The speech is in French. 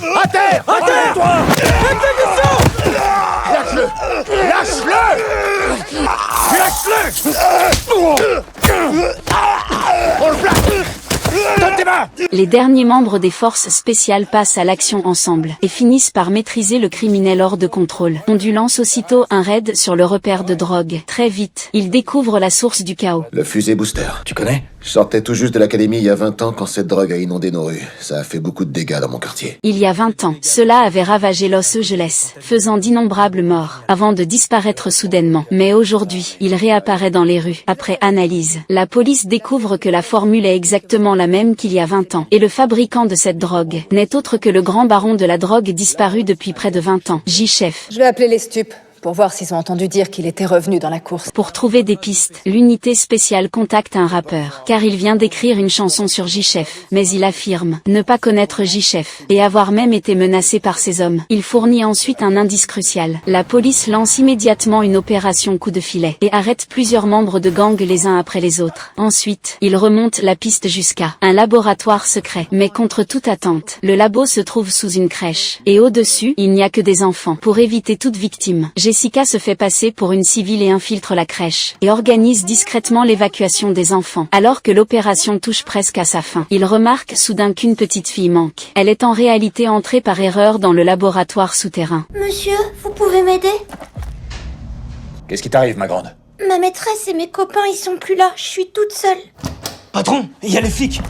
À terre! À terre, toi! Lâche-le! Lâche-le! Lâche-le! On le place! Donne tes mains! Les derniers membres des forces spéciales passent à l'action ensemble et finissent par maîtriser le criminel hors de contrôle. Pondu lance aussitôt un raid sur le repère de drogue. Très vite, il découvre la source du chaos. Le fusée booster. Tu connais? Je sortais tout juste de l'académie il y a 20 ans quand cette drogue a inondé nos rues. Ça a fait beaucoup de dégâts dans mon quartier. Il y a 20 ans, cela avait ravagé Los Angeles, faisant d'innombrables morts, avant de disparaître soudainement. Mais aujourd'hui, il réapparaît dans les rues. Après analyse, la police découvre que la formule est exactement la même qu'il y a 20 ans. Et le fabricant de cette drogue n'est autre que le grand baron de la drogue disparu depuis près de 20 ans, J-Chef. Je vais appeler les stupes pour voir s'ils ont entendu dire qu'il était revenu dans la course. Pour trouver des pistes, l'unité spéciale contacte un rappeur, car il vient d'écrire une chanson sur J-Chef. Mais il affirme ne pas connaître J-Chef, et avoir même été menacé par ses hommes. Il fournit ensuite un indice crucial. La police lance immédiatement une opération coup de filet, et arrête plusieurs membres de gang les uns après les autres. Ensuite, il remonte la piste jusqu'à un laboratoire secret. Mais contre toute attente, le labo se trouve sous une crèche, et au-dessus, il n'y a que des enfants. Pour éviter toute victime, Jessica se fait passer pour une civile et infiltre la crèche, et organise discrètement l'évacuation des enfants. Alors que l'opération touche presque à sa fin, il remarque soudain qu'une petite fille manque. Elle est en réalité entrée par erreur dans le laboratoire souterrain. Monsieur, vous pouvez m'aider? Qu'est-ce qui t'arrive, ma grande? Ma maîtresse et mes copains, ils sont plus là. Je suis toute seule. Patron, il y a les flics.